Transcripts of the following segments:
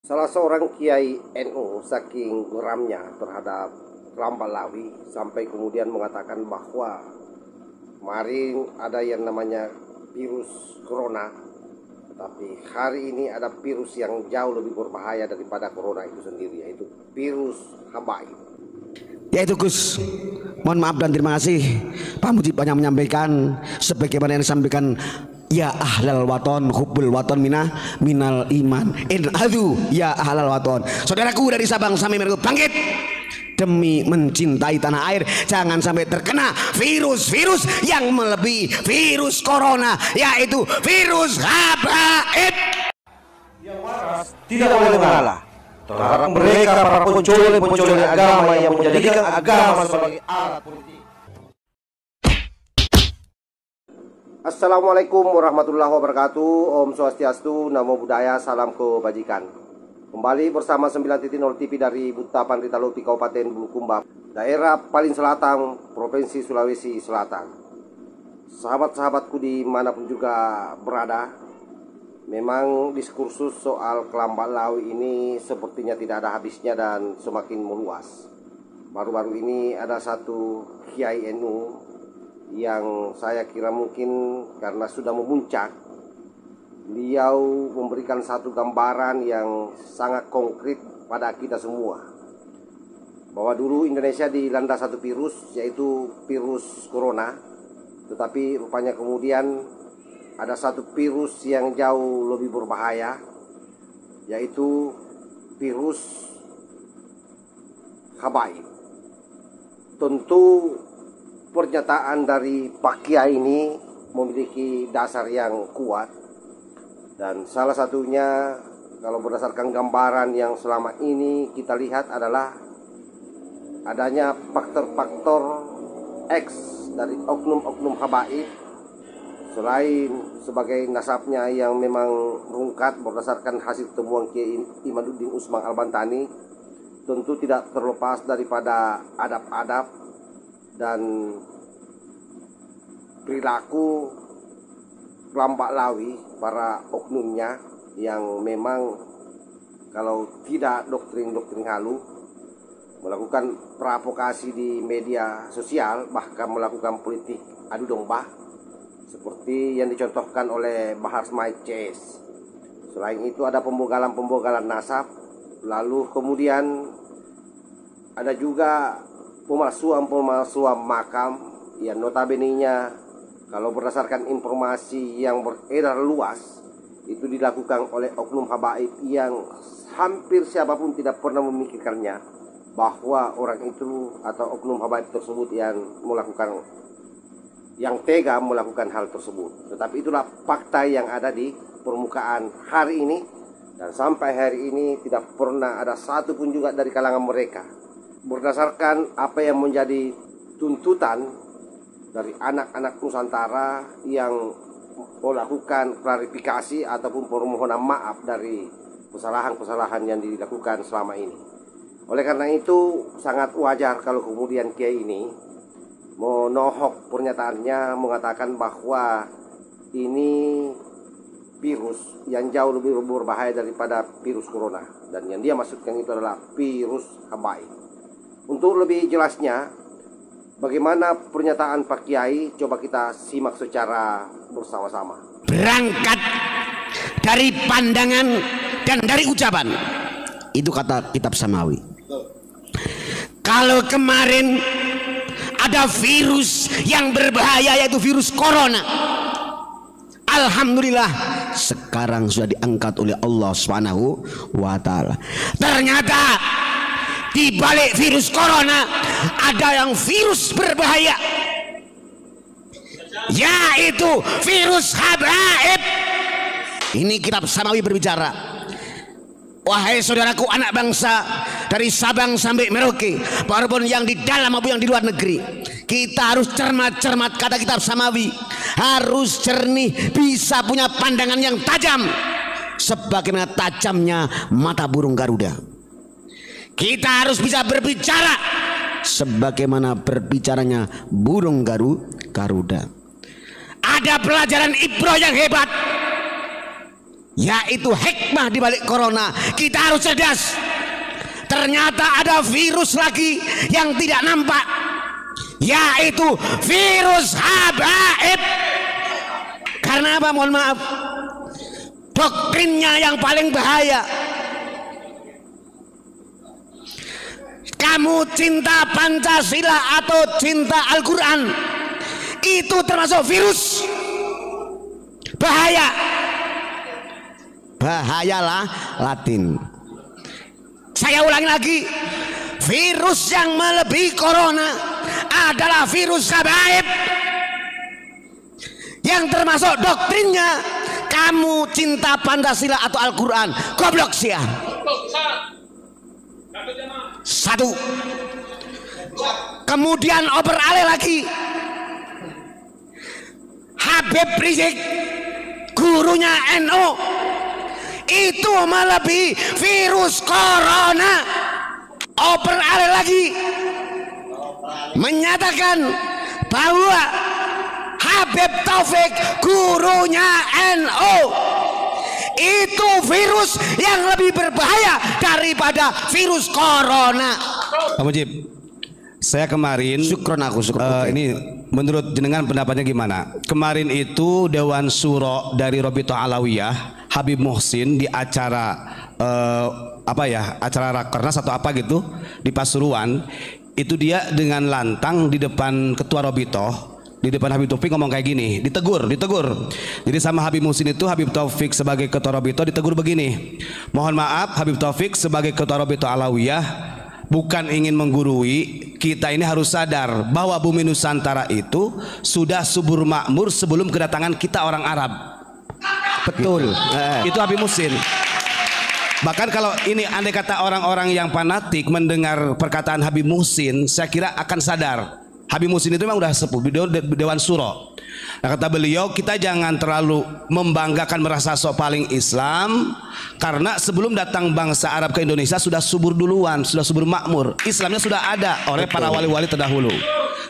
Salah seorang kiai NU saking geramnya terhadap Lamba Lawi sampai kemudian mengatakan bahwa kemarin ada yang namanya virus corona, tetapi hari ini ada virus yang jauh lebih berbahaya daripada corona itu sendiri, yaitu virus habaib. Yaitu Gus, mohon maaf dan terima kasih Pak Mujib banyak menyampaikan sebagaimana yang disampaikan. Ya ahlal waton hubbul waton minal iman in adu ya ahlal waton. Saudaraku dari Sabang sampai Merauke, bangkit demi mencintai tanah air. Jangan sampai terkena virus-virus yang melebihi virus corona, yaitu virus habaib. Yang waras tidak boleh mengalah terhadap mereka para pencuri agama yang menjadikan agama sebagai alat politik. Assalamualaikum warahmatullahi wabarakatuh. Om Swastiastu, Namo Buddhaya, salam kebajikan. Kembali bersama 9.0 TV dari Butapan Ritalopi, Kabupaten Bulukumba, daerah paling selatan, Provinsi Sulawesi Selatan. Sahabat-sahabatku dimanapun juga berada, memang diskursus soal Kelamba Lawi ini sepertinya tidak ada habisnya dan semakin meluas. Baru-baru ini ada satu kiai NU yang saya kira mungkin karena sudah memuncak, beliau memberikan satu gambaran yang sangat konkret pada kita semua, bahwa dulu Indonesia dilanda satu virus, yaitu virus corona, tetapi rupanya kemudian ada satu virus yang jauh lebih berbahaya, yaitu virus habaib. Tentu pernyataan dari Pak Kiai ini memiliki dasar yang kuat, dan salah satunya kalau berdasarkan gambaran yang selama ini kita lihat adalah adanya faktor-faktor X dari oknum-oknum habaib. Selain sebagai nasabnya yang memang rungkat berdasarkan hasil temuan Kiai Imaduddin Usman Al-Bantani, tentu tidak terlepas daripada adab-adab dan perilaku Kelamba Lawi, para oknumnya yang memang kalau tidak doktrin-doktrin halu melakukan provokasi di media sosial, bahkan melakukan politik adu domba seperti yang dicontohkan oleh Bahar Smait CS. Selain itu ada pembogalan-pembogalan nasab, lalu kemudian ada juga pemalsuan makam yang notabene-nya kalau berdasarkan informasi yang beredar luas itu dilakukan oleh oknum habaib yang hampir siapapun tidak pernah memikirkannya bahwa orang itu atau oknum habaib tersebut yang tega melakukan hal tersebut. Tetapi itulah fakta yang ada di permukaan hari ini, dan sampai hari ini tidak pernah ada satu pun juga dari kalangan mereka, berdasarkan apa yang menjadi tuntutan dari anak-anak Nusantara yang melakukan klarifikasi ataupun permohonan maaf dari kesalahan-kesalahan yang dilakukan selama ini. Oleh karena itu sangat wajar kalau kemudian Kiai ini menohok pernyataannya, mengatakan bahwa ini virus yang jauh lebih berbahaya daripada virus corona, dan yang dia maksudkan itu adalah virus habaib. Untuk lebih jelasnya, bagaimana pernyataan Pak Kiai, coba kita simak secara bersama-sama. Berangkat dari pandangan dan dari ucapan, itu kata kitab Samawi. Kalau kemarin ada virus yang berbahaya, yaitu virus corona, alhamdulillah sekarang sudah diangkat oleh Allah Subhanahu wa Ta'ala. Ternyata di balik virus corona ada yang virus berbahaya, yaitu virus habaib. Ini kitab Samawi berbicara. Wahai saudaraku anak bangsa dari Sabang sampai Merauke, walaupun yang di dalam maupun yang di luar negeri, kita harus cermat-cermat, kata kitab Samawi, harus jernih, bisa punya pandangan yang tajam sebagaimana tajamnya mata burung Garuda. Kita harus bisa berbicara sebagaimana berbicaranya burung Garuda. Ada pelajaran ibroh yang hebat yaitu hikmah di balik corona. Kita harus cerdas. Ternyata ada virus lagi yang tidak nampak, yaitu virus habaib. Karena apa? Mohon maaf, doktrinnya yang paling bahaya. Kamu cinta Pancasila atau cinta Al-Quran, itu termasuk virus. Bahaya. Bahayalah Latin. Saya ulangi lagi, virus yang melebihi corona adalah virus habaib, yang termasuk doktrinnya kamu cinta Pancasila atau Al-Quran. Goblok sia. Satu. Kemudian oper alih lagi, Habib Rizik, gurunya NU, itu melebihi virus corona. Oper alih lagi menyatakan bahwa Habib Taufik, gurunya NU, itu virus yang lebih berbahaya daripada virus corona. Pak Mujib, saya kemarin ini menurut jenengan pendapatnya gimana? Kemarin itu Dewan Syuro dari Robitoh Alawiyah, Habib Muhsin, di acara acara Rakernas atau apa gitu di Pasuruan, itu dia dengan lantang di depan ketua Robitoh, di depan Habib Taufik ngomong kayak gini, ditegur. Jadi sama Habib Muhsin itu, Habib Taufik sebagai ketua Robitoh ditegur begini, mohon maaf Habib Taufik sebagai ketua Robitoh Alawiyah bukan ingin menggurui, kita ini harus sadar bahwa bumi Nusantara itu sudah subur makmur sebelum kedatangan kita orang Arab. Betul. Itu Habib Muhsin. Bahkan kalau ini andai kata orang-orang yang fanatik mendengar perkataan Habib Muhsin, saya kira akan sadar Habib Muhsin itu memang udah sepuh Dewan Syuro. Nah, kata beliau, kita jangan terlalu membanggakan merasa sok paling Islam, karena sebelum datang bangsa Arab ke Indonesia sudah subur duluan, sudah subur makmur. Islamnya sudah ada oleh para wali-wali terdahulu.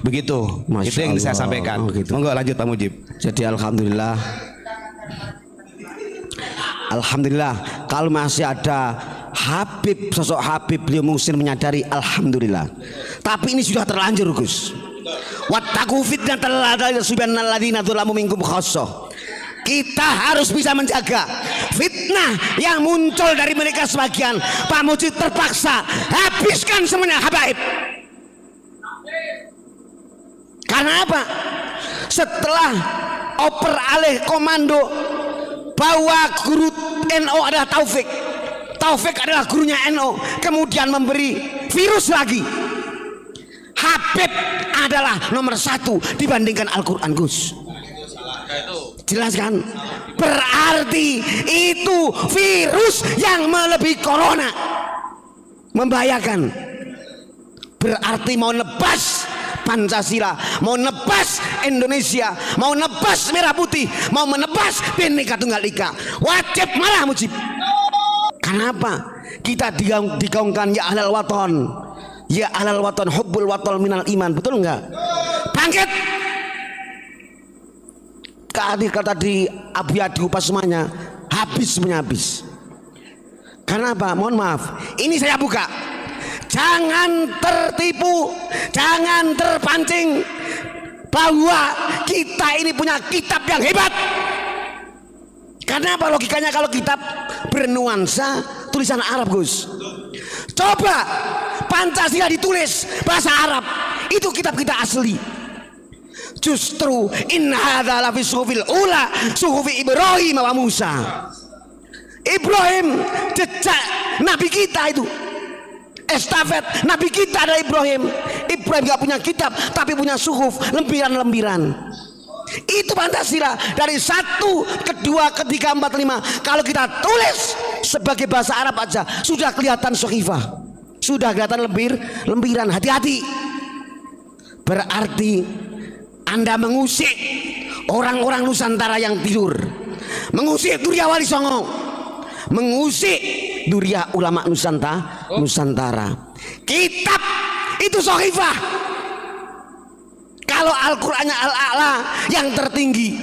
Begitu. Itu yang saya sampaikan. Monggo lanjut Pak Mujib. Jadi alhamdulillah kalau masih ada Habib, sosok Habib beliau Muhsin menyadari, alhamdulillah. Tapi ini sudah terlanjur, Gus. Wattaqu fitnatal ladzina dzalamu minkum khassah. Kita harus bisa menjaga fitnah yang muncul dari mereka sebagian. Pak Mujib terpaksa habiskan semuanya habaib. Karena apa? Setelah oper alih komando bahwa guru NU adalah Taufik, Taufik adalah gurunya NU, kemudian memberi virus lagi. Habib adalah nomor 1 dibandingkan Al-Quran, Gus. Jelaskan. Berarti itu virus yang melebihi corona, membahayakan. Berarti mau nebas Pancasila, mau nebas Indonesia, mau nebas merah putih, mau menebas Bhinneka Tunggal Ika, wajib malah Mujib. Kenapa? Kita digaungkan ya ahlal waton, ya ahlal waton, hubbul waton minal iman, betul enggak? Bangkit. Kata di abiyadi upasmanya, habis semuanya habis. Karena apa? Mohon maaf, ini saya buka. Jangan tertipu, jangan terpancing bahwa kita ini punya kitab yang hebat. Karena apa logikanya kalau kitab bernuansa tulisan Arab, Gus? Coba Pancasila ditulis bahasa Arab, itu kitab kita asli. Justru in hadza la fi suhufil ula suhufi Ibrahim wa Musa. Ibrahim jejak nabi kita itu, estafet nabi kita adalah Ibrahim. Ibrahim gak punya kitab tapi punya suhuf, lempiran-lempiran. Itu Pancasila dari 1, 2, 3, 4, 5. Kalau kita tulis sebagai bahasa Arab aja sudah kelihatan suhifah, sudah kelihatan lempiran. Hati-hati. Berarti Anda mengusik orang-orang Nusantara yang tidur, mengusik Durya Wali Songo, mengusik Durya ulama Nusantara. Kitab itu sohifah. Kalau Al-Qur'annya Al-A'la yang tertinggi,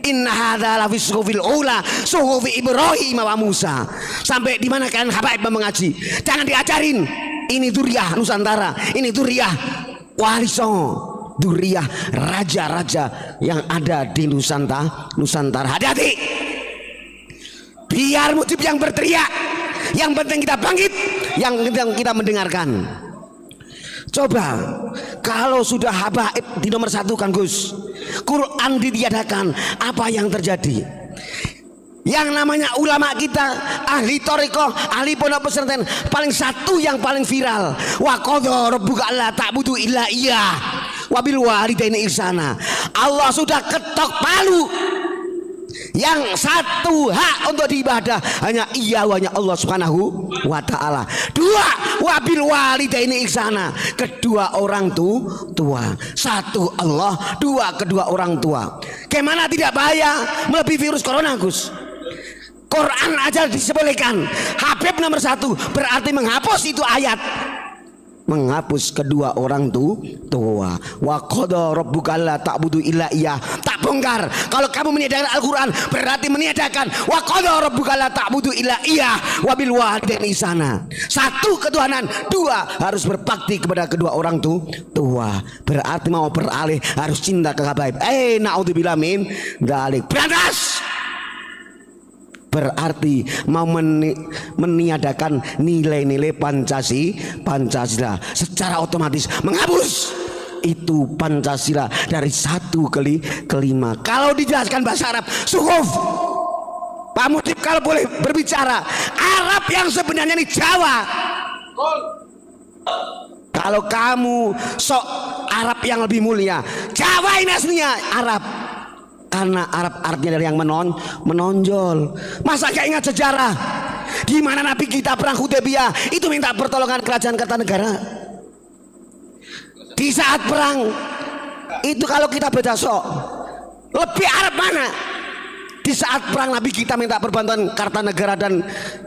Inna hadza la fi suhufil ula suhufi Ibrahim wa Musa. Sampai di mana kalian habaib mengaji? Jangan diajarin. Ini Duriyah Nusantara, ini Duriyah Wali Songo, Duriyah raja-raja yang ada di Nusantara. Hati-hati. Biar Mujib yang berteriak, yang penting kita bangkit, yang penting kita mendengarkan. Coba kalau sudah habaib di nomor 1 kan Gus, Quran ditiadakan, apa yang terjadi? Yang namanya ulama kita, ahli thariqah, ahli pondok pesantren, paling satu yang paling viral, wa qadha rabbuka alla ta'budu illa iyyah wa bil walidaini ihsana. Allah sudah ketok palu. Yang satu hak untuk diibadah hanya hanya Allah Subhanahu wa taala. 2, wabil walidaini ihsana, kedua orang tua. 1 Allah, 2 kedua orang tua. Gimana tidak bahaya melebihi virus corona Gus? Quran aja disebelihkan. Habib nomor 1 berarti menghapus itu ayat, menghapus kedua orang tua. Wa qadha rabbuka alla ta'budu illa iyyah. Tak bongkar. Kalau kamu meniadakan Al-Quran berarti meniadakan wa qadha rabbuka alla ta'budu illa iyyah wa bil walidaini ihsana. 1 ketuhanan, 2 harus berbakti kepada kedua orang tua. Berarti mau beralih harus cinta ke habaib. Naudzubillah min dzalik. Berantas. Berarti mau meniadakan nilai-nilai Pancasila, secara otomatis menghapus itu Pancasila dari 1 ke 5. Kalau dijelaskan bahasa Arab, suhuf. Pak Mujib kalau boleh berbicara, Arab yang sebenarnya ini Jawa. Kalau kamu sok Arab yang lebih mulia, Jawa ini aslinya Arab. Karena Arab artinya dari yang menonjol. Masa gak ingat sejarah di mana Nabi kita perang Hudaybiyah itu minta pertolongan kerajaan Kertanegara. Di saat perang itu kalau kita baca sok, lebih Arab mana? Di saat perang Nabi kita minta perbantuan Kartanegara dan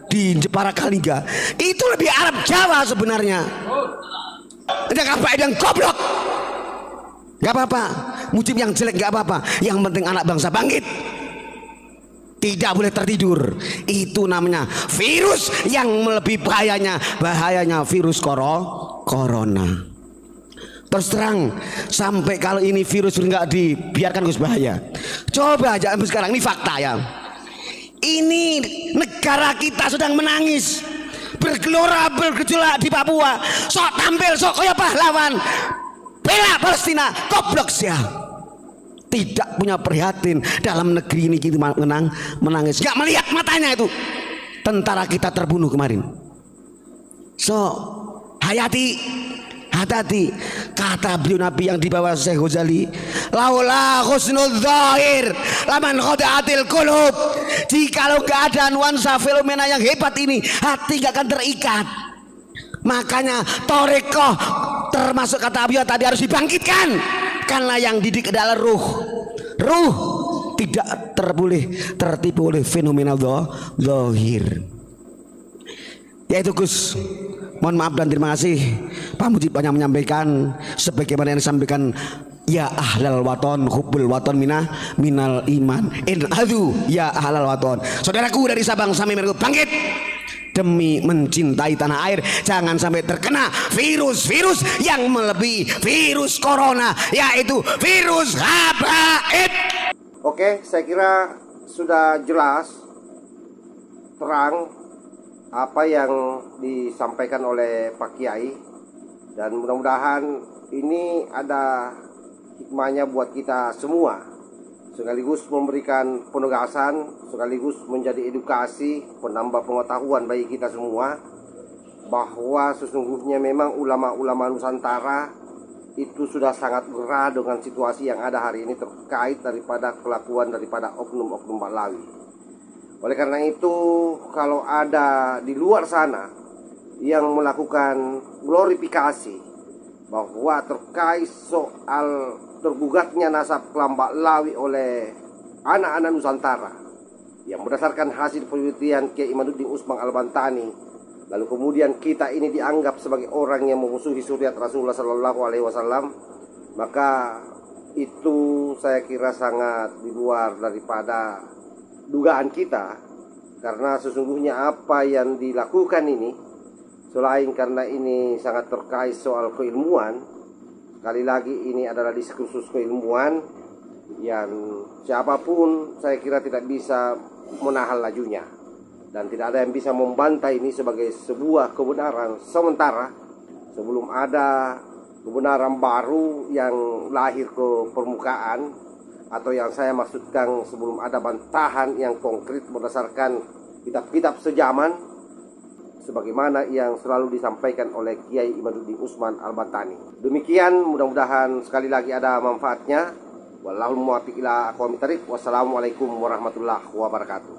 di Jepara Kalingga, itu lebih Arab Jawa sebenarnya. Ada apa yang goblok? Gak apa-apa, Mujib yang jelek gak apa-apa, yang penting anak bangsa bangkit. Tidak boleh tertidur. Itu namanya virus yang melebihi bahayanya virus corona. Terus terang, sampai kalau ini virus nggak dibiarkan Gus bahaya. Coba aja sekarang, ini fakta ya. Ini negara kita sedang menangis, bergelora bergejolak di Papua. Sok tampil, sok kayak pahlawan, bela Palestina, goblok sia. Tidak punya prihatin dalam negeri ini kita menangis. Gak melihat matanya itu tentara kita terbunuh kemarin. So hati-hati. Kata beliau Nabi yang dibawa Syekh Ghazali, laula husnul zahir laman khada'atil qulub. Jikalau gak ada nuansa fenomena yang hebat ini, hati gak akan terikat. Makanya thariqah termasuk kata beliau tadi harus dibangkitkan, karena yang didik adalah ruh tidak tertipu oleh fenomena zahir. Yaitu Gus, mohon maaf dan terima kasih Pak Mujib banyak menyampaikan sebagaimana yang disampaikan. Ya ahlal waton hubbul waton minal iman in adu ya ahlal waton. Saudaraku dari Sabang sampai Merauke, bangkit demi mencintai tanah air. Jangan sampai terkena virus-virus yang melebihi virus corona, yaitu virus habaib. Oke, saya kira sudah jelas terang apa yang disampaikan oleh Pak Kiai, dan mudah-mudahan ini ada hikmahnya buat kita semua, sekaligus memberikan penegasan, sekaligus menjadi edukasi, penambah pengetahuan bagi kita semua, bahwa sesungguhnya memang ulama-ulama Nusantara itu sudah sangat gerah dengan situasi yang ada hari ini terkait daripada kelakuan daripada oknum-oknum Ba'lawi. Oleh karena itu, kalau ada di luar sana yang melakukan glorifikasi bahwa terkait soal tergugatnya nasab kelam Ba'lawi oleh anak-anak Nusantara yang berdasarkan hasil penelitian Kiai Imaduddin Usman Al-Bantani, lalu kemudian kita ini dianggap sebagai orang yang memusuhi suriat Rasulullah Sallallahu Alaihi Wasallam, maka itu saya kira sangat di luar daripada dugaan kita, karena sesungguhnya apa yang dilakukan ini, selain karena ini sangat terkait soal keilmuan, sekali lagi ini adalah diskursus keilmuan yang siapapun saya kira tidak bisa menahan lajunya, dan tidak ada yang bisa membantah ini sebagai sebuah kebenaran sementara sebelum ada kebenaran baru yang lahir ke permukaan, atau yang saya maksudkan sebelum ada bantahan yang konkret berdasarkan kitab-kitab sejaman sebagaimana yang selalu disampaikan oleh Kiai Imaduddin Usman Al-Bantani. Demikian, mudah-mudahan sekali lagi ada manfaatnya. Wallahul muwaffiq ila aqwamit thariq. Wassalamualaikum warahmatullahi wabarakatuh.